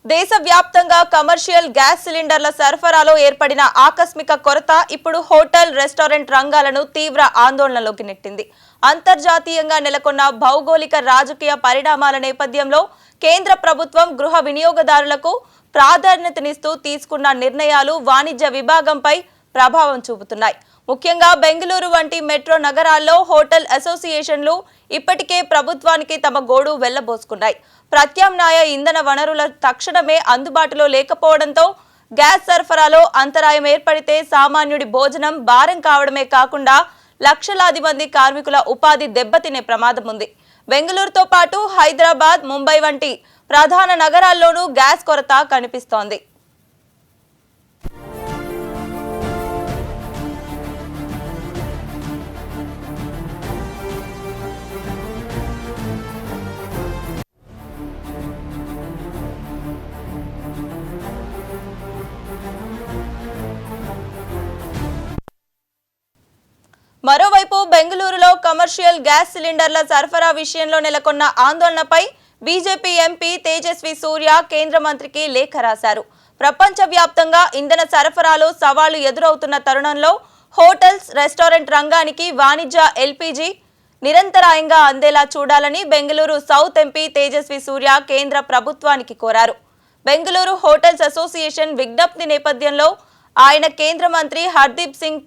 దేశవ్యాప్తంగా commercial gas సిలిండర్ల సరఫరాలో ఏర్పడిన ఆకస్మిక కొరత ఇప్పుడు హోటల్ రెస్టారెంట్ రంగాలను తీవ్ర ఆందోళనలోకి నెట్టింది. అంతర్జాతీయంగా నెలకొన్న భౌగోళిక రాజకీయ పరిణామాల నేపథ్యంలో కేంద్ర ప్రభుత్వం గృహ వినియోగదారులకు ప్రాధాన్యతనిస్తూ తీసుకున్న నిర్ణయాలు వాణిజ్య విభాగంపై ప్రభావం చూపుతున్నాయి. ముఖ్యంగా బెంగళూరు వంటి మెట్రో నగరాల్లో హోటల్ అసోసియేషన్లు ఇప్పటికే ప్రభుత్వానికి తమ గోడు వెళ్లబోసుకున్నాయి. ప్రత్యామ్నాయ ఇంధన వనరుల తక్షణమే అందుబాటులో లేకపోవడంతో గ్యాస్ సరఫరాలో అంతరాయం ఏర్పడితే సామాన్యుడి భోజనం భారం కావడమే కాకుండా లక్షలాది మంది కార్మికుల ఉపాధి దెబ్బతినే ప్రమాదం ఉంది. బెంగళూరుతో పాటు హైదరాబాద్, ముంబై వంటి ప్రధాన నగరాల్లోనూ గ్యాస్ కొరత కనిపిస్తోంది. మరోవైపు బెంగళూరులో కమర్షియల్ గ్యాస్ సిలిండర్ల సరఫరా విషయంలో నెలకొన్న ఆందోళనపై బీజేపీ ఎంపీ తేజస్వి సూర్య కేంద్ర మంత్రికి లేఖ రాశారు. ప్రపంచవ్యాప్తంగా ఇంధన సరఫరాలో సవాళ్లు ఎదురవుతున్న తరుణంలో హోటల్స్, రెస్టారెంట్ రంగానికి వాణిజ్య ఎల్పీజీ నిరంతరాయంగా అందేలా చూడాలని బెంగళూరు సౌత్ ఎంపీ తేజస్వి సూర్య కేంద్ర ప్రభుత్వానికి కోరారు. బెంగళూరు హోటల్స్ అసోసియేషన్ విజ్ఞప్తి నేపథ్యంలో ఆయన కేంద్ర మంత్రి హర్దీప్ సింగ్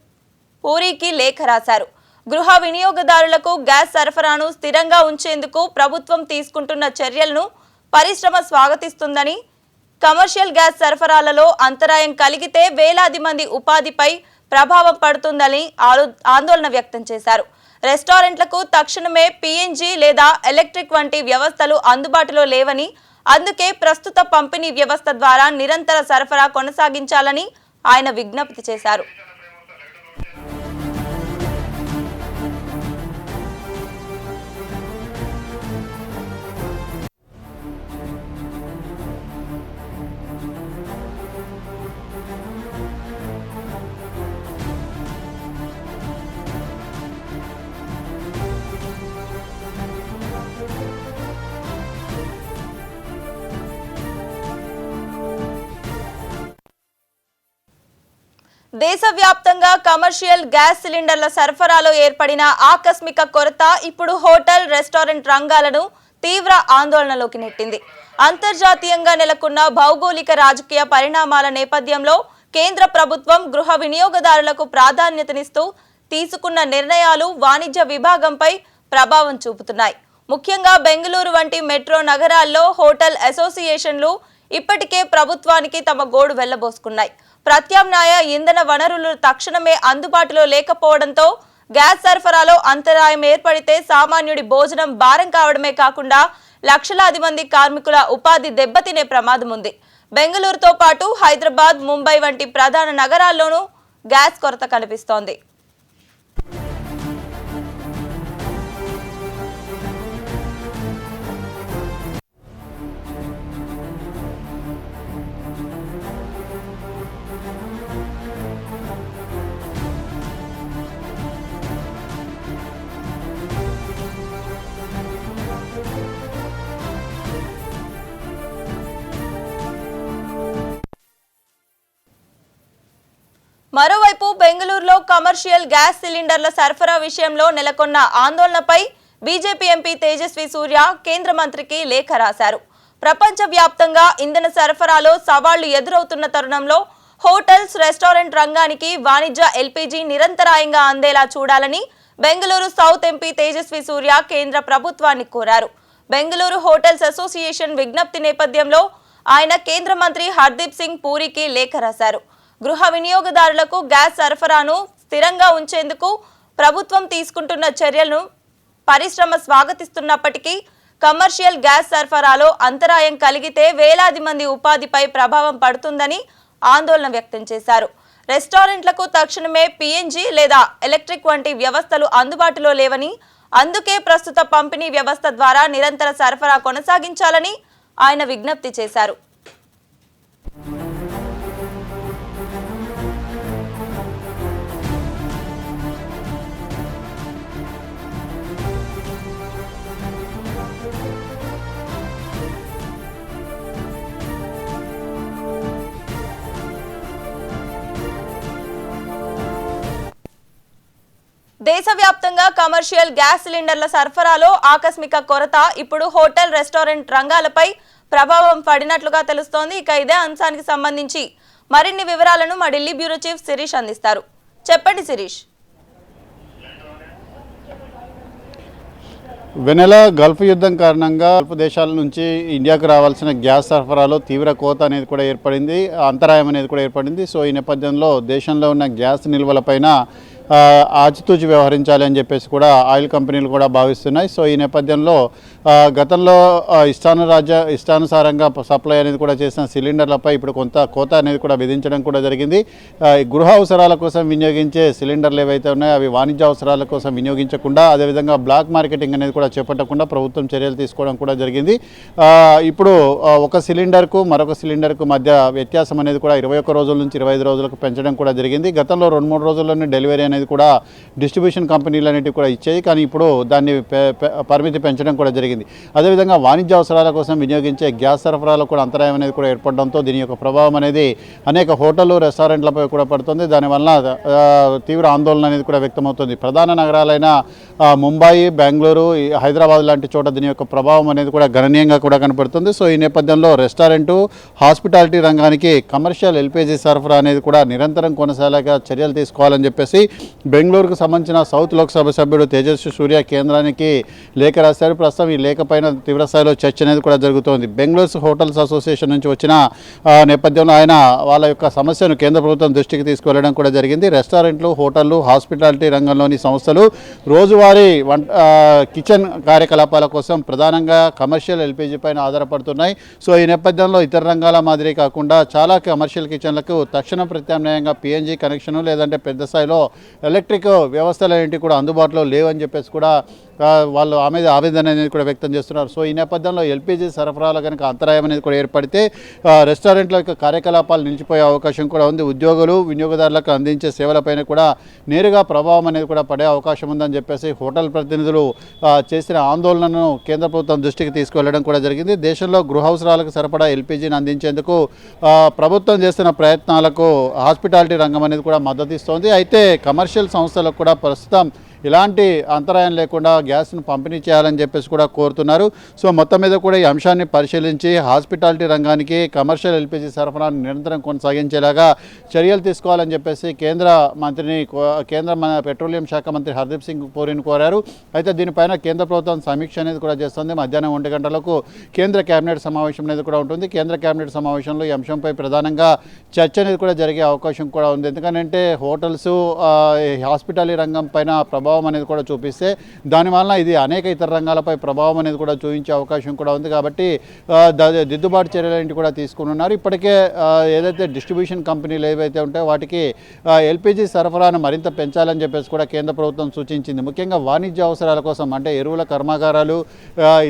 పూరికి లేఖ రాశారు. గృహ వినియోగదారులకు గ్యాస్ సరఫరాను స్థిరంగా ఉంచేందుకు ప్రభుత్వం తీసుకుంటున్న చర్యలను పరిశ్రమ స్వాగతిస్తుందని, కమర్షియల్ గ్యాస్ సరఫరాలలో అంతరాయం కలిగితే వేలాది మంది ఉపాధిపై ప్రభావం పడుతుందని ఆందోళన వ్యక్తం చేశారు. రెస్టారెంట్లకు తక్షణమే పీఎన్జీ లేదా ఎలక్ట్రిక్ వంటి వ్యవస్థలు అందుబాటులో లేవని, అందుకే ప్రస్తుత పంపిణీ వ్యవస్థ ద్వారా నిరంతర సరఫరా కొనసాగించాలని ఆయన విజ్ఞప్తి చేశారు. దేశవ్యాప్తంగా కమర్షియల్ గ్యాస్ సిలిండర్ల సరఫరాలో ఏర్పడిన ఆకస్మిక కొరత ఇప్పుడు హోటల్, రెస్టారెంట్ రంగాలను తీవ్ర ఆందోళనలోకి నెట్టింది. అంతర్జాతీయంగా నెలకొన్న భౌగోళిక రాజకీయ పరిణామాల నేపథ్యంలో కేంద్ర ప్రభుత్వం గృహ వినియోగదారులకు ప్రాధాన్యతనిస్తూ తీసుకున్న నిర్ణయాలు వాణిజ్య విభాగంపై ప్రభావం చూపుతున్నాయి. ముఖ్యంగా బెంగళూరు వంటి మెట్రో నగరాల్లో హోటల్ అసోసియేషన్లు ఇప్పటికే ప్రభుత్వానికి తమ గోడు వెళ్లబోసుకున్నాయి. ప్రత్యామ్నాయ ఇంధన వనరులు తక్షణమే అందుబాటులో లేకపోవడంతో గ్యాస్ సరఫరాలో అంతరాయం ఏర్పడితే సామాన్యుడి భోజనం భారం కావడమే కాకుండా లక్షలాది మంది కార్మికుల ఉపాధి దెబ్బతినే ప్రమాదం ఉంది. బెంగళూరుతో పాటు హైదరాబాద్, ముంబై వంటి ప్రధాన నగరాల్లోనూ గ్యాస్ కొరత కనిపిస్తోంది. మరోవైపు బెంగళూరులో కమర్షియల్ గ్యాస్ సిలిండర్ల సరఫరా విషయంలో నెలకొన్న ఆందోళనపై బీజేపీ ఎంపీ తేజస్వి సూర్య కేంద్ర మంత్రికి లేఖ రాశారు. ప్రపంచవ్యాప్తంగా ఇంధన సరఫరాలో సవాళ్లు ఎదురవుతున్న తరుణంలో హోటల్స్, రెస్టారెంట్ రంగానికి వాణిజ్య ఎల్పీజీ నిరంతరాయంగా అందేలా చూడాలని బెంగళూరు సౌత్ ఎంపీ తేజస్వి సూర్య కేంద్ర ప్రభుత్వాన్ని కోరారు. బెంగళూరు హోటల్స్ అసోసియేషన్ విజ్ఞప్తి నేపథ్యంలో ఆయన కేంద్ర మంత్రి హర్దీప్ సింగ్ పూరికి లేఖ రాశారు. గృహ వినియోగదారులకు గ్యాస్ సరఫరాను స్థిరంగా ఉంచేందుకు ప్రభుత్వం తీసుకుంటున్న చర్యలను పరిశ్రమ స్వాగతిస్తున్నప్పటికీ కమర్షియల్ గ్యాస్ సరఫరాలో అంతరాయం కలిగితే వేలాది మంది ఉపాధిపై ప్రభావం పడుతుందని ఆందోళన వ్యక్తం చేశారు. రెస్టారెంట్లకు తక్షణమే పీఎన్జీ లేదా ఎలక్ట్రిక్ వంటి వ్యవస్థలు అందుబాటులో లేవని, అందుకే ప్రస్తుత పంపిణీ వ్యవస్థ ద్వారా నిరంతర సరఫరా కొనసాగించాలని ఆయన విజ్ఞప్తి చేశారు. దేశవ్యాప్తంగా కమర్షియల్ గ్యాస్ సిలిండర్ల సరఫరాలో ఆకస్మిక కొరత ఇప్పుడు హోటల్, రెస్టారెంట్ రంగాలపై ప్రభావం పడినట్లుగా తెలుస్తోంది. ఇక ఇదే అంశానికి సంబంధించి మరిన్ని వివరాలను మా ఢిల్లీ బ్యూరో చీఫ్ శిరీష్ అందిస్తారు. చెప్పండి శిరీష్. వెనెలా గల్ఫ్ యుద్ధం కారణంగా గల్ఫ్ దేశాల నుంచి ఇండియాకు రావాల్సిన గ్యాస్ సరఫరాలో తీవ్ర కోత అనేది కూడా ఏర్పడింది, అంతరాయం అనేది కూడా ఏర్పడింది. సో ఈ నేపథ్యంలో దేశంలో ఉన్న గ్యాస్ నిల్వలపైన ఆచితూచి వ్యవహరించాలి అని చెప్పేసి కూడా ఆయిల్ కంపెనీలు కూడా భావిస్తున్నాయి. సో ఈ నేపథ్యంలో గతంలో ఇష్టానుసారంగా సప్లై అనేది కూడా చేసిన సిలిండర్లపై ఇప్పుడు కొంత కోత అనేది కూడా విధించడం కూడా జరిగింది. గృహ అవసరాల కోసం వినియోగించే సిలిండర్లు ఏవైతే ఉన్నాయో అవి వాణిజ్య అవసరాల కోసం వినియోగించకుండా, అదేవిధంగా బ్లాక్ మార్కెటింగ్ అనేది కూడా చేపట్టకుండా ప్రభుత్వం చర్యలు తీసుకోవడం కూడా జరిగింది. ఇప్పుడు ఒక సిలిండర్కు మరొక సిలిండర్కు మధ్య వ్యత్యాసం అనేది కూడా 21 రోజుల నుంచి 25 రోజులకు పెంచడం కూడా జరిగింది. గతంలో 2-3 రోజుల్లోనే డెలివరీ అనేది కూడా డిస్ట్రిబ్యూషన్ కంపెనీలు అనేటివి కూడా ఇచ్చాయి, కానీ ఇప్పుడు దాన్ని పరిమితి పెంచడం కూడా జరిగింది. అదేవిధంగా వాణిజ్య అవసరాల కోసం వినియోగించే గ్యాస్ సరఫరాలో కూడా అంతరాయం అనేది కూడా ఏర్పడడంతో దీని యొక్క ప్రభావం అనేది అనేక హోటళ్ళు, రెస్టారెంట్లపై కూడా పడుతుంది. దానివల్ల తీవ్ర ఆందోళన అనేది కూడా వ్యక్తమవుతుంది. ప్రధాన నగరాలైన ముంబై, బెంగళూరు, హైదరాబాద్ లాంటి చోట దీని యొక్క ప్రభావం అనేది కూడా గణనీయంగా కూడా కనపడుతుంది. సో ఈ నేపథ్యంలో రెస్టారెంటు, హాస్పిటాలిటీ రంగానికి కమర్షియల్ ఎల్పీజీ సరఫరా అనేది కూడా నిరంతరం కొనసాగేలా చర్యలు తీసుకోవాలని చెప్పేసి బెంగళూరుకు సంబంధించిన సౌత్ లోక్సభ సభ్యుడు తేజస్వి సూర్య కేంద్రానికి లేఖ రాశారు. ప్రస్తుతం ఈ లేఖ పైన తీవ్రస్థాయిలో చర్చ అనేది కూడా జరుగుతోంది. బెంగళూరు హోటల్స్ అసోసియేషన్ నుంచి వచ్చిన నేపథ్యంలో ఆయన వాళ్ళ యొక్క సమస్యను కేంద్ర ప్రభుత్వం దృష్టికి తీసుకువెళ్ళడం కూడా జరిగింది. రెస్టారెంట్లు, హోటళ్లు, హాస్పిటాలిటీ రంగంలోని సంస్థలు రోజువారీ కిచెన్ కార్యకలాపాల కోసం ప్రధానంగా కమర్షియల్ ఎల్పీజీ పైన ఆధారపడుతున్నాయి. సో ఈ నేపథ్యంలో ఇతర రంగాల మాదిరి కాకుండా చాలా కమర్షియల్ కిచెన్లకు తక్షణ ప్రత్యామ్నాయంగా పిఎన్జీ కనెక్షను లేదంటే పెద్ద స్థాయిలో ఎలక్ట్రిక్ వ్యవస్థలు ఏంటి కూడా అందుబాటులో లేవని చెప్పేసి కూడా వాళ్ళు ఆవేదన అనేది కూడా వ్యక్తం చేస్తున్నారు. సో ఈ నేపథ్యంలో ఎల్పీజీ సరఫరాలో కనుక అంతరాయం అనేది కూడా ఏర్పడితే రెస్టారెంట్ల యొక్క కార్యకలాపాలు నిలిచిపోయే అవకాశం కూడా ఉంది. ఉద్యోగులు, వినియోగదారులకు అందించే సేవలపైన కూడా నేరుగా ప్రభావం అనేది కూడా పడే అవకాశం ఉందని చెప్పేసి హోటల్ ప్రతినిధులు చేసిన ఆందోళనను కేంద్ర ప్రభుత్వం దృష్టికి తీసుకువెళ్ళడం కూడా జరిగింది. దేశంలో గృహ అవసరాలకు సరిపడా ఎల్పీజీని అందించేందుకు ప్రభుత్వం చేస్తున్న ప్రయత్నాలకు హాస్పిటాలిటీ రంగం అనేది కూడా మద్దతు ఇస్తోంది. అయితే కమర్షియల్ సంస్థలకు కూడా ప్రస్తుతం ఇలాంటి అంతరాయం లేకుండా గ్యాస్ను పంపిణీ చేయాలని చెప్పేసి కూడా కోరుతున్నారు. సో మొత్తం మీద కూడా ఈ అంశాన్ని పరిశీలించి హాస్పిటాలిటీ రంగానికి కమర్షియల్ ఎల్పీజీ సరఫరాను నిరంతరం కొనసాగించేలాగా చర్యలు తీసుకోవాలని చెప్పేసి కేంద్ర పెట్రోలియం శాఖ మంత్రి హర్దీప్ సింగ్ పూరిని కోరారు. అయితే దీనిపైన కేంద్ర ప్రభుత్వం సమీక్ష అనేది కూడా చేస్తుంది. మధ్యాహ్నం 1 గంటలకు కేంద్ర కేబినెట్ సమావేశం అనేది కూడా ఉంటుంది. కేంద్ర కేబినెట్ సమావేశంలో ఈ అంశంపై ప్రధానంగా చర్చ అనేది కూడా జరిగే అవకాశం కూడా ఉంది. ఎందుకంటే హోటల్స్, హాస్పిటాలిటీ రంగం పైన ప్రభావం అనేది కూడా చూపిస్తే దానివల్ల ఇది అనేక ఇతర రంగాలపై ప్రభావం అనేది కూడా చూపించే అవకాశం కూడా ఉంది. కాబట్టి దిద్దుబాటు చర్యలు కూడా తీసుకున్నారు. ఇప్పటికే ఏదైతే డిస్ట్రిబ్యూషన్ కంపెనీలు ఏవైతే ఉంటాయో వాటికి ఎల్పీజీ సరఫరాను మరింత పెంచాలని చెప్పేసి కూడా కేంద్ర ప్రభుత్వం సూచించింది. ముఖ్యంగా వాణిజ్య అవసరాల కోసం, అంటే ఎరువుల కర్మాగారాలు,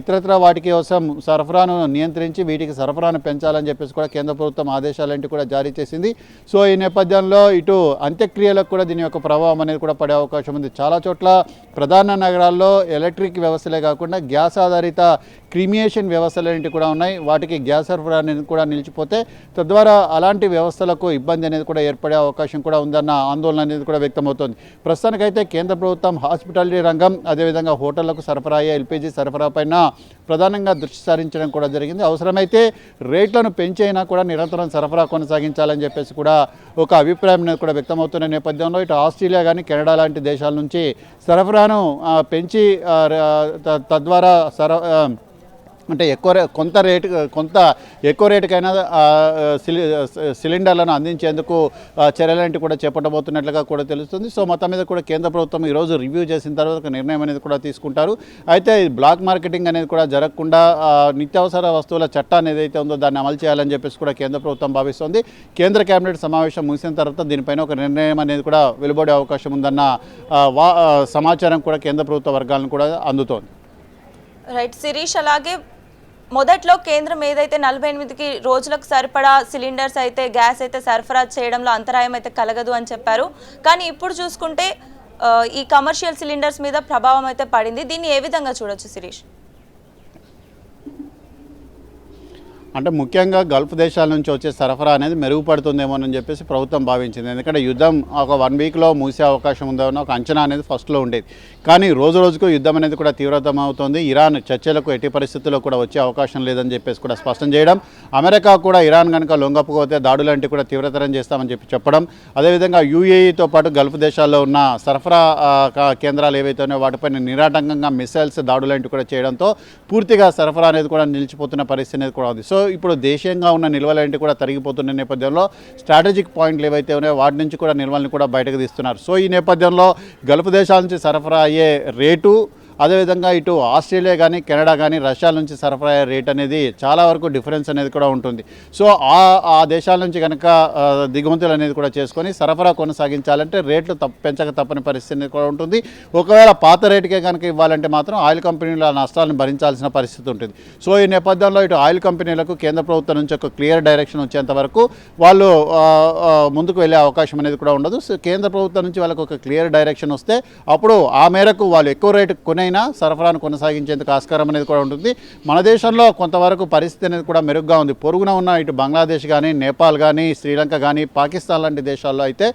ఇతరత్ర వాటికి కోసం సరఫరాను నియంత్రించి వీటికి సరఫరాను పెంచాలని చెప్పేసి కూడా కేంద్ర ప్రభుత్వం ఆదేశాలంటే కూడా జారీ చేసింది. సో ఈ నేపథ్యంలో ఇటు అంత్యక్రియలకు కూడా దీని యొక్క ప్రభావం అనేది కూడా పడే అవకాశం ఉంది. చాలా చోట్ల ప్రధాన నగరాల్లో ఎలక్ట్రిక్ వ్యవస్థలే కాకుండా గ్యాస్ ఆధారిత క్రిమియేషన్ వ్యవస్థలు అనేవి కూడా ఉన్నాయి. వాటికి గ్యాస్ సరఫరా అనేది కూడా నిలిచిపోతే తద్వారా అలాంటి వ్యవస్థలకు ఇబ్బంది అనేది కూడా ఏర్పడే అవకాశం కూడా ఉందన్న ఆందోళన అనేది కూడా వ్యక్తమవుతోంది. ప్రస్తుతానికైతే కేంద్ర ప్రభుత్వం హాస్పిటాలిటీ రంగం, అదేవిధంగా హోటళ్లకు సరఫరా అయ్యే ఎల్పీజీ సరఫరా పైన ప్రధానంగా దృష్టి సారించడం కూడా జరిగింది. అవసరమైతే రేట్లను పెంచైనా కూడా నిరంతరం సరఫరా కొనసాగించాలని చెప్పేసి కూడా ఒక అభిప్రాయం అనేది కూడా వ్యక్తమవుతున్న నేపథ్యంలో ఇటు ఆస్ట్రేలియా కానీ, కెనడా లాంటి దేశాల నుంచి సరఫరాను పెంచి తద్వారా అంటే కొంత ఎక్కువ రేటుకైనా సిలిండర్లను అందించేందుకు చర్యలంటి కూడా చేపట్టబోతున్నట్లుగా కూడా తెలుస్తుంది. సో మొత్తం మీద కూడా కేంద్ర ప్రభుత్వం ఈరోజు రివ్యూ చేసిన తర్వాత ఒక నిర్ణయం అనేది కూడా తీసుకుంటారు. అయితే బ్లాక్ మార్కెటింగ్ అనేది కూడా జరగకుండా నిత్యావసర వస్తువుల చట్టాన్ని ఏదైతే ఉందో దాన్ని అమలు చేయాలని చెప్పేసి కూడా కేంద్ర ప్రభుత్వం భావిస్తోంది. కేంద్ర కేబినెట్ సమావేశం ముగిసిన తర్వాత దీనిపైన ఒక నిర్ణయం అనేది కూడా వెలువడే అవకాశం ఉందన్న సమాచారం కూడా కేంద్ర ప్రభుత్వ వర్గాలను కూడా అందుతోంది. రైట్ శిరీష్, అలాగే మొదట్లో కేంద్రం ఏదైతే 48 రోజులకు సరిపడా సిలిండర్స్ అయితే గ్యాస్ అయితే సరఫరా చేయడంలో అంతరాయం అయితే కలగదు అని చెప్పారు. కానీ ఇప్పుడు చూసుకుంటే ఈ కమర్షియల్ సిలిండర్స్ మీద ప్రభావం అయితే పడింది. దీన్ని ఏ విధంగా చూడొచ్చు శిరీష్? అంటే ముఖ్యంగా గల్ఫ్ దేశాల నుంచి వచ్చే సరఫరా అనేది మెరుగుపడుతుందేమోనని చెప్పేసి ప్రభుత్వం భావించింది. ఎందుకంటే యుద్ధం ఒక 1 వీక్లో ముగిసే అవకాశం ఉందని ఒక అంచనా అనేది ఫస్ట్లో ఉండేది. కానీ రోజు రోజుకు యుద్ధం అనేది కూడా తీవ్రతం అవుతుంది. ఇరాన్ చర్చలకు ఎట్టి పరిస్థితుల్లో కూడా వచ్చే అవకాశం లేదని చెప్పేసి కూడా స్పష్టం చేయడం, అమెరికా కూడా ఇరాన్ కనుక లొంగకపోతే దాడులంటే కూడా తీవ్రతరం చేస్తామని చెప్పడం, అదేవిధంగా యూఏఈతో పాటు గల్ఫ్ దేశాల్లో ఉన్న సరఫరా కేంద్రాలు ఏవైతే ఉన్నాయో వాటిపైన నిరాటంకంగా మిసైల్స్ దాడులంటే కూడా చేయడంతో పూర్తిగా సరఫరా అనేది కూడా నిలిచిపోతున్న పరిస్థితి అనేది కూడా ఉంది. సో ఇప్పుడు దేశీయంగా ఉన్న నిల్వలంటే కూడా తరిగిపోతున్న నేపథ్యంలో స్ట్రాటజిక్ పాయింట్లు ఏవైతే ఉన్నాయో వాటి నుంచి కూడా నిల్వల్ని కూడా బయటకు తీస్తున్నారు. సో ఈ నేపథ్యంలో గల్ఫ్ దేశాల నుంచి సరఫరా అయ్యే రేటు, అదేవిధంగా ఇటు ఆస్ట్రేలియా కానీ కెనడా కానీ రష్యా నుంచి సరఫరా అయ్యే రేట్ అనేది చాలా వరకు డిఫరెన్స్ అనేది కూడా ఉంటుంది. సో ఆ దేశాల నుంచి కనుక దిగుమతులు అనేది కూడా చేసుకొని సరఫరా కొనసాగించాలంటే రేట్లు పెంచక తప్పని పరిస్థితి కూడా ఉంటుంది. ఒకవేళ పాత రేటుకే కనుక ఇవ్వాలంటే మాత్రం ఆయిల్ కంపెనీల నష్టాలను భరించాల్సిన పరిస్థితి ఉంటుంది. సో ఈ నేపథ్యంలో ఇటు ఆయిల్ కంపెనీలకు కేంద్ర ప్రభుత్వం నుంచి ఒక క్లియర్ డైరెక్షన్ వచ్చేంత వరకు వాళ్ళు ముందుకు వెళ్ళే అవకాశం అనేది కూడా ఉండదు. సో కేంద్ర ప్రభుత్వం నుంచి వాళ్ళకు ఒక క్లియర్ డైరెక్షన్ వస్తే అప్పుడు ఆ మేరకు వాళ్ళు ఎక్కువ రేటు కొనైనా సరఫరాను కొనసాగించేందుకు ఆస్కారం అనేది కూడా ఉంటుంది. మన దేశంలో కొంతవరకు పరిస్థితి అనేది కూడా మెరుగ్గా ఉంది. పొరుగున ఉన్న ఇటు బంగ్లాదేశ్ కానీ, నేపాల్ కానీ, శ్రీలంక కానీ, పాకిస్తాన్ లాంటి దేశాల్లో అయితే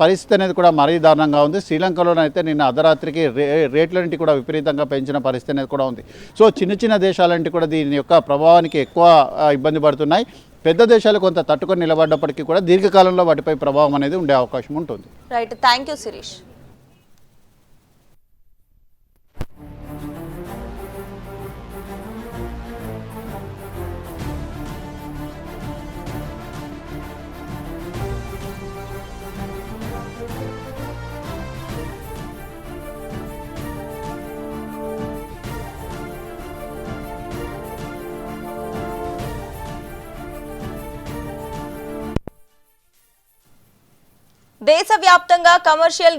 పరిస్థితి అనేది కూడా మరీ దారుణంగా ఉంది. శ్రీలంకలోనైతే నిన్న అర్ధరాత్రికి రేట్లన్నింటి కూడా విపరీతంగా పెంచిన పరిస్థితి అనేది కూడా ఉంది. సో చిన్న దేశాలంటే కూడా దీని యొక్క ప్రభావానికి ఎక్కువ ఇబ్బంది పడుతున్నాయి. పెద్ద దేశాలు కొంత తట్టుకొని నిలబడ్డప్పటికీ కూడా దీర్ఘకాలంలో వాటిపై ప్రభావం అనేది ఉండే అవకాశం ఉంటుంది. Right, thank you Shirish. దేశవ్యాప్తంగా కమర్షియల్